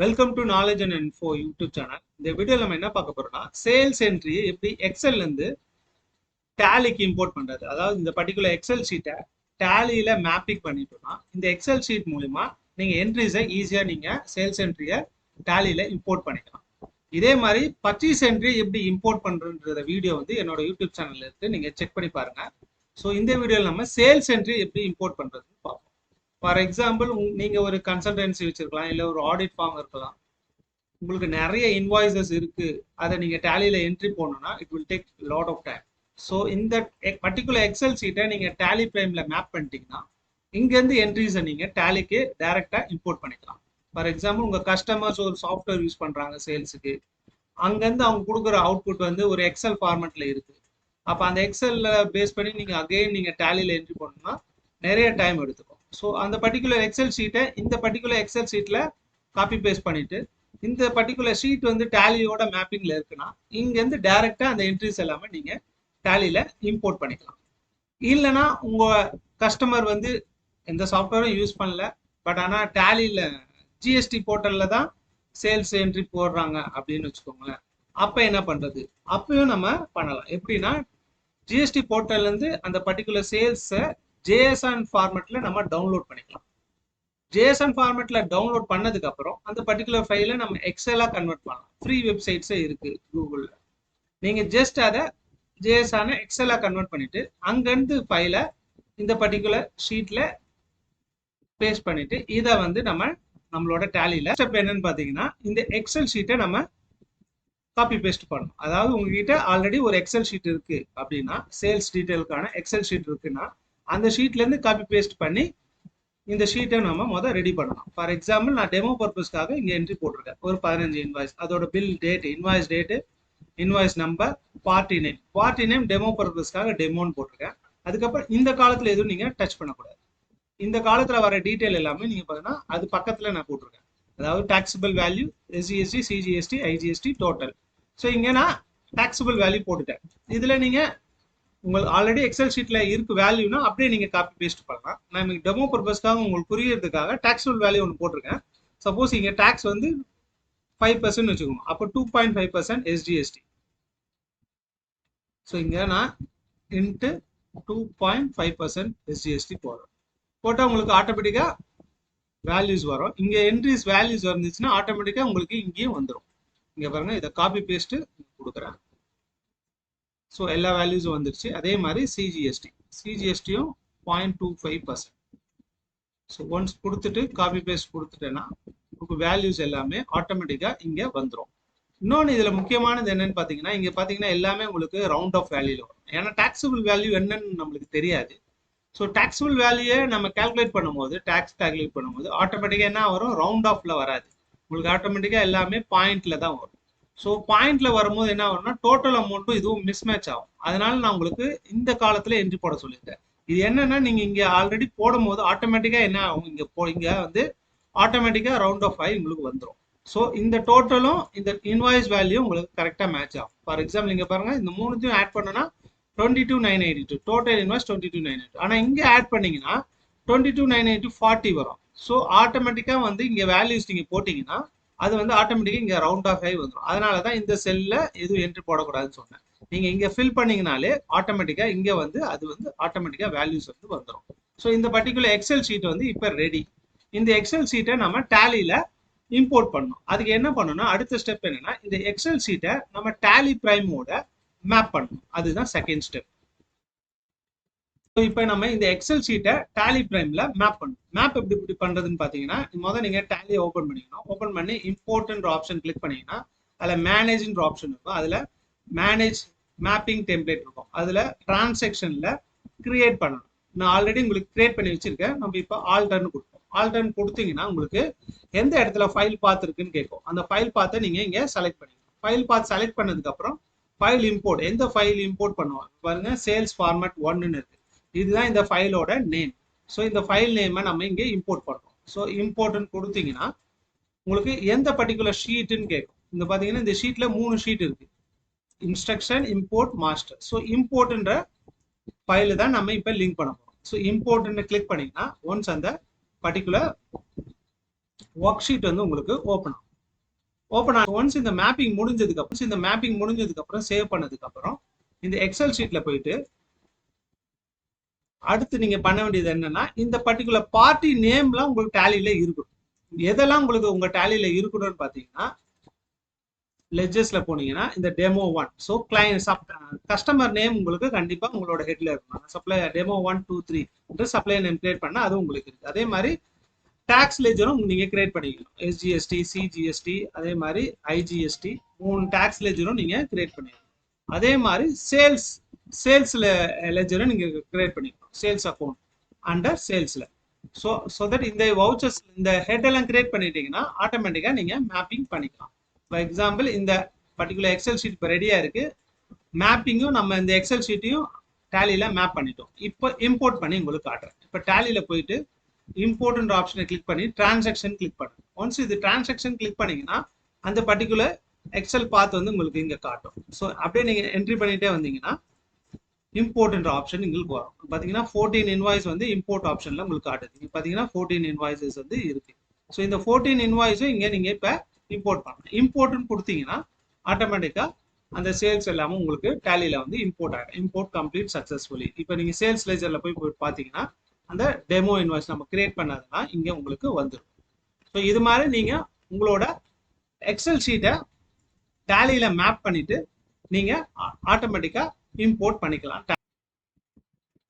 Welcome to knowledge and info YouTube channel. இந்த வீடியோவில் நம்ம என்ன பார்க்க போறோம்னா சேல்ஸ் என்ட்ரியை எப்படி எக்ஸல்ல இருந்து டேலிக்கு இம்போர்ட் பண்றது. அதாவது இந்த பர்டிகுலர் எக்ஸல் ஷீட்டை டேலியில மேப்பிங் பண்ணிட்டோம்னா இந்த எக்ஸல் ஷீட் மூலிமா நீங்க என்ட்ரிஸை ஈஸியா நீங்க சேல்ஸ் என்ட்ரியை டேலியில இம்போர்ட் பண்ணிக்கலாம். இதே மாதிரி பர்ச்சேஸ் என்ட்ரி எப்படி இம்போர்ட் பண்றதுன்ற வீடியோ வந்து என்னோட யூடியூப் சேனல்ல இருக்கு, நீங்க செக் பண்ணி பாருங்க. ஸோ இந்த வீடியோவில் நம்ம சேல்ஸ் என்ட்ரி எப்படி இம்போர்ட் பண்றதுன்னு பார்ப்போம். ஃபார் எக்ஸாம்பிள் நீங்க ஒரு கன்சல்டன்சி வச்சிருக்கலாம், இல்லை ஒரு ஆடிட் ஃபார்ம் இருக்கலாம். உங்களுக்கு நிறைய இன்வாய்சஸ் இருக்கு, அதை நீங்க டேலியில என்ட்ரி போடணும்னா it will take lot of time. So இந்த பர்டிகுலர் எக்ஸல் ஷீட்டை நீங்க டேலி பிரைம்ல மேப் பண்ணிட்டீங்கன்னா இங்கேருந்து என்ட்ரிஸை நீங்க டேலிக்கு டைரக்டா இம்போர்ட் பண்ணிக்கலாம். ஃபார் எக்ஸாம்பிள் உங்க கஸ்டமர்ஸ் ஒரு சாஃப்ட்வேர் யூஸ் பண்றாங்க சேல்ஸுக்கு, அங்கேருந்து அவங்க கொடுக்குற அவுட்புட் வந்து ஒரு எக்ஸல் ஃபார்மெட்ல இருக்கு. அப்போ அந்த எக்ஸல்ல பேஸ் பண்ணி நீங்க அகைன் நீங்க டேலியில என்ட்ரி பண்ணணும்னா நிறைய டைம் எடுத்துக்கும். ஸோ அந்த பர்டிகுலர் எக்ஸல் ஷீட்டை இந்த பர்டிகுலர் எக்ஸல் ஷீட்ல காப்பி பேஸ்ட் பண்ணிட்டு இந்த பர்டிகுலர் ஷீட் வந்து டேலியோட மேப்பிங்ல இருக்குன்னா இங்கேருந்து டைரக்டா அந்த என்ட்ரிஸ் எல்லாமே நீங்க டேலியில இம்போர்ட் பண்ணிக்கலாம். இல்லைன்னா உங்க கஸ்டமர் வந்து எந்த சாஃப்ட்வேரும் யூஸ் பண்ணல, பட் ஆனால் டேலியில ஜிஎஸ்டி போர்ட்டல்ல தான் சேல்ஸ் என்ட்ரி போடுறாங்க அப்படின்னு வச்சுக்கோங்களேன். அப்போ என்ன பண்றது? அப்பயும் நம்ம பண்ணலாம். எப்படின்னா ஜிஎஸ்டி போர்ட்டல்ல இருந்து அந்த பர்டிகுலர் சேல்ஸை ஜேஎஸ்ஆன் ஃபார்மெட்ல நம்ம டவுன்லோட் பண்ணிக்கலாம். ஜேஎஸ்ஆன் ஃபார்மெட்ல டவுன்லோட் பண்ணதுக்கு அப்புறம் அந்த பர்டிகுலர் ஃபைலை நம்ம எக்ஸலா கன்வெர்ட் பண்ணலாம். ஃப்ரீ வெப்சைட்ஸே இருக்கு கூகுள்ல. நீங்க ஜஸ்ட் அதை ஜேஎஸ்ஆன எக்ஸலா கன்வெர்ட் பண்ணிட்டு அங்கிருந்து ஃபைலை இந்த பர்டிகுலர் ஷீட்ல பேஸ்ட் பண்ணிட்டு இதை வந்து நம்மளோட டேலியில ஸ்டெப் என்னன்னு பாத்தீங்கன்னா இந்த எக்ஸல் ஷீட்டை நம்ம காப்பி பேஸ்ட் பண்ணணும். அதாவது உங்ககிட்ட ஆல்ரெடி ஒரு எக்ஸல் ஷீட் இருக்கு அப்படின்னா, சேல்ஸ் டீடைலுக்கான எக்ஸல் ஷீட் இருக்குன்னா அந்த ஷீட்ல இருந்து காப்பி பேஸ்ட் பண்ணி இந்த ஷீட்டை நம்ம ரெடி பண்ணலாம். ஃபார் எக்ஸாம்பிள் நான் டெமோ பர்பஸ்க்காக இங்க என்ட்ரி போட்டிருக்கேன். ஒரு 15 இன்வாய்ஸ், அதோட bill date, invoice date, invoice number, party name demo பர்பஸ்க்காக டெமோன்னு போட்டிருக்கேன். அதுக்கப்புறம் இந்த காலத்துல எதுவும் நீங்க டச் பண்ணக்கூடாது. இந்த காலத்துல வர டீடைல் எல்லாமே நீங்க பாத்தீங்கன்னா அது பக்கத்துல நான் போட்டிருக்கேன். அதாவது taxable value, SGST, CGST, IGST, total. So இங்க நான் டாக்ஸபிள் வேல்யூ போட்டுட்டேன். இதுல நீங்க உங்களுக்கு ஆல்ரெடி எக்ஸல் ஷீட்ல இருக்கு வேல்யூனா அப்படியே நீங்க காப்பி பேஸ்ட் பண்ணலாம். நான் எனக்கு டெமோ பர்பஸ்க்காக உங்களுக்கு புரியறதுக்காக டாக்ஸபிள் வேல்யூ ஒன்று போட்டிருக்கேன். சப்போஸ் இங்க டாக்ஸ் வந்து 5% வச்சுக்கோங்க, அப்போ 2.5% எஸ்ஜிஎஸ்டி. ஸோ இங்க நான் இன்ட்டு 2.5% எஸ்ஜிஎஸ்டி போடுறேன். போட்டால் உங்களுக்கு ஆட்டோமேட்டிக்கா வேல்யூஸ் வரும். இங்க என்ட்ரிஸ் வேல்யூஸ் வந்துச்சுன்னா ஆட்டோமேட்டிக்கா உங்களுக்கு இங்கேயும் வந்துடும். இங்க பாருங்க, இதை காப்பி பேஸ்ட் கொடுக்குறேன். ஸோ எல்லா வேல்யூஸும் வந்துருச்சு. அதே மாதிரி சிஜிஎஸ்டியும் 0.25%. ஸோ ஒன்ஸ் கொடுத்துட்டு காப்பி பேஸ்ட் கொடுத்துட்டேன்னா உங்களுக்கு வேல்யூஸ் எல்லாமே ஆட்டோமேட்டிக்கா இங்க வந்துடும். இன்னொன்று இதுல முக்கியமானது என்னன்னு பாத்தீங்கன்னா, இங்க பாத்தீங்கன்னா எல்லாமே உங்களுக்கு ரவுண்ட் ஆஃப் வேல்யூல வரும். ஏன்னா டாக்ஸபிள் வேல்யூ என்னன்னு நம்மளுக்கு தெரியாது. ஸோ டாக்ஸபிள் வேல்யூயை நம்ம கால்குலேட் பண்ணும்போது, டாக்ஸ் கால்குலேட் பண்ணும்போது ஆட்டோமேட்டிக்கா என்ன வரும்? ரவுண்ட் ஆஃப்ல வராது. உங்களுக்கு ஆட்டோமேட்டிக்கா எல்லாமே பாயிண்ட்ல தான் வரும். ஸோ பாயிண்ட்ல வரும்போது என்ன வரும்னா டோட்டல் அமௌண்ட்டும் இதுவும் மிஸ்மேட்ச் ஆகும். அதனால நான் உங்களுக்கு இந்த காலத்துல என்ட்ரி போட சொல்லியிருக்கேன். இது என்னன்னா நீங்க இங்க ஆல்ரெடி போடும் போது ஆட்டோமேட்டிக்கா என்ன ஆகும்? இங்க வந்து ஆட்டோமேட்டிக்கா ரவுண்ட் ஆஃப் ஆகி உங்களுக்கு வந்துடும். ஸோ இந்த டோட்டலும் இந்த இன்வாய்ஸ் வேல்யூ உங்களுக்கு கரெக்டா மேட்ச் ஆகும். ஃபார் எக்ஸாம்பிள் இங்க பாருங்க, இந்த மூணுத்தையும் ஆட் பண்ணனா 22,982 டோட்டல் இன்வாய்ஸ் 22,982. ஆனா இங்க ஆட் பண்ணீங்கன்னா 22,982 40 வரும். ஸோ ஆட்டோமேட்டிக்கா வந்து இங்க வேல்யூஸ் நீங்க போட்டீங்கன்னா அது வந்து ஆட்டோமேட்டிக்கா இங்க ரவுண்ட் ஆஃப் ஆகி வந்துடும். அதனாலதான் இந்த செல்ல எதுவும் என்ட்ரி போடக்கூடாதுன்னு சொன்னேன். நீங்க இங்க ஃபில் பண்ணீங்கனாலே ஆட்டோமேட்டிக்கா இங்க வந்து அது வந்து ஆட்டோமேட்டிக்கா வேல்யூஸ் வந்து வந்துடும். ஸோ இந்த பர்டிகுலர் எக்ஸல் ஷீட் வந்து இப்ப ரெடி. இந்த எக்ஸல் ஷீட்டை நம்ம டேலியில இம்போர்ட் பண்ணணும். அதுக்கு என்ன பண்ணணும்னா அடுத்த ஸ்டெப் என்னன்னா இந்த எக்ஸல் ஷீட்டை நம்ம டேலி பிரைமோட மேப் பண்ணணும். அதுதான் செகண்ட் ஸ்டெப். இப்போ நம்ம இந்த எக்ஸல் ஷீட்டை டேலி பிரைம்ல மேப் பண்ணணும். மேப் எப்படி பண்றதுன்னு பாத்தீங்கன்னா, முதல்ல நீங்க டேலியை ஓபன் பண்ணிக்கணும். ஓபன் பண்ணி இம்போர்ட்ன்ற ஆப்ஷன் கிளிக் பண்ணீங்கன்னா அதுல மேனேஜ்ன்ற ஆப்ஷன் இருக்கும். அதுல மேனேஜ் மேப்பிங் டெம்ப்ளேட் இருக்கும். அதுல டிரான்சாக்ஷன்ல கிரியேட் பண்ணணும். நான் ஆல்ரெடி உங்களுக்கு கிரியேட் பண்ணி வச்சிருக்கேன். நம்ம இப்போ ஆல்டர்னு கொடுப்போம். ஆல்டர்ன் கொடுத்தீங்கன்னா உங்களுக்கு எந்த இடத்துல ஃபைல் பாத் இருக்குன்னு கேட்கும். அந்த ஃபைல் பாத்தை நீங்க இங்க செலக்ட் பண்ணிக்கணும். ஃபைல் பாத் செலக்ட் பண்ணதுக்கு அப்புறம் ஃபைல் இம்போர்ட், எந்த ஃபைல் இம்போர்ட் பண்ணுவாங்க பாருங்க, சேல்ஸ் ஃபார்மேட் 1ன்னு இருக்கு. இதுதான் இந்த ஃபைலோட நேம். ஸோ இந்த ஃபைல் நேமை நம்ம இங்கே இம்போர்ட் பண்ணுறோம். ஸோ இம்போர்ட்னு கொடுத்தீங்கன்னா உங்களுக்கு எந்த பர்டிகுலர் ஷீட்டுன்னு கேட்கும். இந்த பார்த்தீங்கன்னா இந்த ஷீட்ல 3 ஷீட் இருக்கு, இன்ஸ்ட்ரக்ஷன், இம்போர்ட், மாஸ்டர். ஸோ இம்போர்ட்ன்ற ஃபைலு தான் நம்ம இப்போ லிங்க் பண்ண போகிறோம். ஸோ இம்போர்ட்னு கிளிக் பண்ணீங்கன்னா ஒன்ஸ் அந்த பர்டிகுலர் ஒர்க் ஷீட் வந்து உங்களுக்கு ஓப்பன் ஆகும். ஓப்பன் ஆகும். ஒன்ஸ் இந்த மேப்பிங் முடிஞ்சதுக்கு அப்புறம் சேவ் பண்ணதுக்கு அப்புறம் இந்த எக்ஸல் ஷீட்ல போயிட்டு அடுத்து நீங்க பண்ண வேண்டியது என்னன்னா, இந்த பர்டிகுலர் பார்ட்டி நேம்லாம் உங்களுக்கு டேலியில இருக்கணும். எதெல்லாம் உங்களுக்கு உங்க டேலியில இருக்கணும்னு பாத்தீங்கன்னா, லெட்ஜஸ்ல போனீங்கன்னா இந்த டெமோ 1. ஸோ கஸ்டமர் நேம் உங்களுக்கு கண்டிப்பா உங்களோட ஹெட்ல இருக்கணும். Supply demo 1 2 3 supply name create பண்ணா அது உங்களுக்கு இருக்கு. அதே மாதிரி டாக்ஸ் லெஜரும் நீங்க கிரியேட் பண்ணிக்கணும். எஸ்ஜிஎஸ்டி, சிஜிஎஸ்டி, அதே மாதிரி ஐஜிஎஸ்டி 3 டாக்ஸ் லெஜரும் நீங்க கிரியேட் பண்ணிக்கணும். அதே மாதிரி சேல்ஸ் லெஜரும் நீங்க கிரியேட் பண்ணிக்கணும். சேல்ஸ் அக்கௌண்ட் அண்டர் சேல்ஸ்ல. ஸோ தட் இந்த வவுச்சர்ஸ் இந்த ஹெட் எல்லாம் கிரியேட் பண்ணிட்டீங்கன்னா ஆட்டோமேட்டிக்கா நீங்க மேப்பிங் பண்ணிக்கலாம். ஃபார் எக்ஸாம்பிள் இந்த பர்டிகுலர் எக்ஸல் ஷீட் இப்போ ரெடியா இருக்கு. மேப்பிங்கும் நம்ம இந்த எக்ஸல் ஷீட்டையும் டேலியில மேப் பண்ணிட்டோம். இப்போ இம்போர்ட் பண்ணி உங்களுக்கு காட்டுறேன். இப்போ டேலியில போயிட்டு இம்போர்ட்ன்ற ஆப்ஷனை கிளிக் பண்ணி டிரான்சாக்ஷன் கிளிக் பண்ணுங்க. ஒன்ஸ் இது டிரான்சாக்ஷன் கிளிக் பண்ணீங்கன்னா அந்த பர்டிகுலர் எக்ஸல் பாத் வந்து உங்களுக்கு இங்க காட்டும். ஸோ அப்படியே நீங்க என்ட்ரி பண்ணிட்டே வந்தீங்கன்னா இம்போர்ட்ன்ற ஆப்ஷன் உங்களுக்கு வரும். பாத்தீங்கன்னா 14 இன்வாய்ஸ் வந்து இம்போர்ட் ஆப்ஷன்ல உங்களுக்கு காட்டுது. இங்க பாத்தீங்கன்னா 14 இன்வாய்ஸஸ் வந்து இருக்கு. ஸோ இந்த 14 இன்வாய்ஸும் இங்க நீங்க இப்ப இம்போர்ட் பண்ணலாம். இம்போர்ட்னு கொடுத்தீங்கன்னா ஆட்டோமேட்டிக்கா அந்த சேல்ஸ் எல்லாமே உங்களுக்கு டேலியில வந்து இம்போர்ட் ஆகும். Import complete successfully. இப்போ நீங்க சேல்ஸ் லெஜர்ல போய் பாத்தீங்கன்னா அந்த டெமோ இன்வாய்ஸ் நம்ம கிரியேட் பண்ணதுன்னா இங்க உங்களுக்கு வந்துடும். ஸோ இது மாதிரி நீங்க உங்களோட எக்ஸல் ஷீட்டை டேலியில மேப் பண்ணிட்டு நீங்க ஆட்டோமேட்டிக்கா இம்போர்ட் பண்ணிக்கலாம்.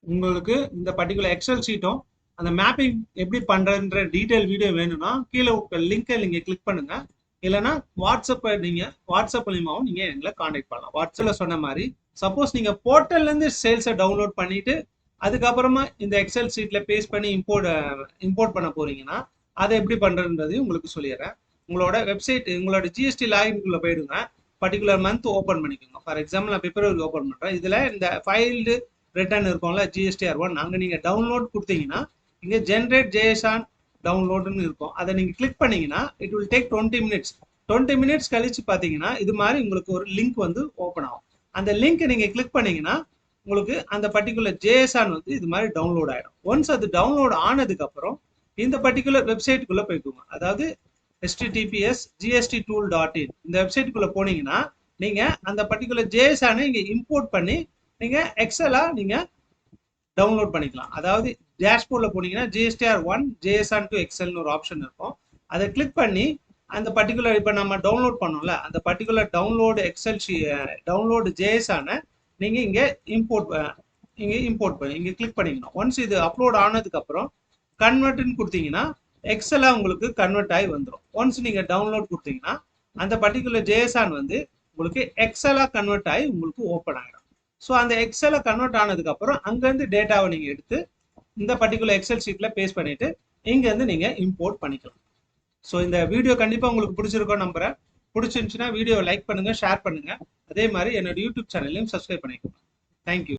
உங்களுக்கு இந்த பர்டிகுலர் எக்ஸல் ஷீட்டும் அந்த மேப்பிங் எப்படி பண்றதுன்ற டீடைல் வீடியோ வேணும்னா கீழே லிங்கை நீங்க கிளிக் பண்ணுங்க. இல்லைன்னா வாட்ஸ்அப் மூலியமாவும் நீங்க எங்களை கான்டாக்ட் பண்ணலாம். வாட்ஸ்அப்ல சொன்ன மாதிரி சப்போஸ் நீங்க போர்ட்டல்ல இருந்து சேல்ஸை டவுன்லோட் பண்ணிட்டு அதுக்கப்புறமா இந்த எக்ஸல் ஷீட்ல பேஸ்ட் பண்ணி இம்போர்ட் பண்ண போறீங்கன்னா அதை எப்படி பண்றதுன்றதையும் உங்களுக்கு சொல்லிடுறேன். உங்களோட வெப்சைட் உங்களோட ஜிஎஸ்டி லாகின்குள்ள போயிடுங்க. பர்டிகுலர் மந்த் ஓப்பன் பண்ணிக்கோங்க. ஃபார் எக்ஸாம்பிள் நான் பிப்ரவரி ஓப்பன் பண்றேன். இதுல இந்த ஃபைல்டு ரிட்டர்ன் இருக்கும்ல GSTR1 அங்க நீங்க டவுன்லோட் கொடுத்தீங்கன்னா இங்க ஜென்ரேட் ஜேஎஸ்ஆன் டவுன்லோடுன்னு இருக்கும். அதை நீங்க கிளிக் பண்ணீங்கன்னா it will take 20 minutes. 20 minutes கழிச்சு பாத்தீங்கன்னா இது மாதிரி உங்களுக்கு ஒரு லிங்க் வந்து ஓப்பன் ஆகும். அந்த லிங்க் நீங்க கிளிக் பண்ணீங்கன்னா உங்களுக்கு அந்த பர்டிகுலர் ஜேஎஸ்ஆன் வந்து இது மாதிரி டவுன்லோட் ஆயிடும். ஒன்ஸ் அது டவுன்லோட் ஆனதுக்கு அப்புறம் இந்த பர்டிகுலர் வெப்சைட்டுக்குள்ள போய்க்குங்க. அதாவது https://gsttool.in இந்த வெப்சைட்டுக்குள்ள போனீங்கன்னா நீங்க அந்த பர்டிகுலர் ஜேஎஸ்ஆனை இங்க இம்போர்ட் பண்ணி நீங்க எக்ஸலா நீங்க டவுன்லோட் பண்ணிக்கலாம். அதாவது டேஷ்போர்ட்ல போனீங்கன்னா GSTR1 JSON to எக்ஸல்னு ஒரு ஆப்ஷன் இருக்கும். அதை கிளிக் பண்ணி அந்த பர்டிகுலர் இப்போ நம்ம டவுன்லோட் பண்ணோம்ல அந்த பர்டிகுலர் டவுன்லோடு ஜேஎஸ்ஆனை நீங்க இங்க இம்போர்ட் பண்ணி இங்க கிளிக் பண்ணிக்கணும். ஒன்ஸ் இது அப்லோட் ஆனதுக்கு அப்புறம் கன்வெர்ட்னு கொடுத்தீங்கன்னா எக்ஸலா உங்களுக்கு கன்வெர்ட் ஆகி வந்துடும். ஒன்ஸ் நீங்க டவுன்லோட் கொடுத்தீங்கன்னா அந்த பர்டிகுலர் ஜேஎஸ்ஆன் வந்து உங்களுக்கு எக்ஸலா கன்வெர்ட் ஆகி உங்களுக்கு ஓப்பன் ஆகிடும். ஸோ அந்த எக்ஸலை கன்வெர்ட் ஆனதுக்கு அப்புறம் அங்கேருந்து டேட்டாவை நீங்க எடுத்து இந்த பர்டிகுலர் எக்ஸல் ஷீட்ல பேஸ்ட் பண்ணிட்டு இங்கேருந்து நீங்க இம்போர்ட் பண்ணிக்கலாம். ஸோ இந்த வீடியோ கண்டிப்பா உங்களுக்கு பிடிச்சிருக்கோம் நம்புறேன். பிடிச்சிருந்துச்சுன்னா வீடியோ லைக் பண்ணுங்க, ஷேர் பண்ணுங்க. அதே மாதிரி என்னோட யூடியூப் சேனலையும் சப்ஸ்கிரைப் பண்ணிக்கோங்க. தேங்க்யூ.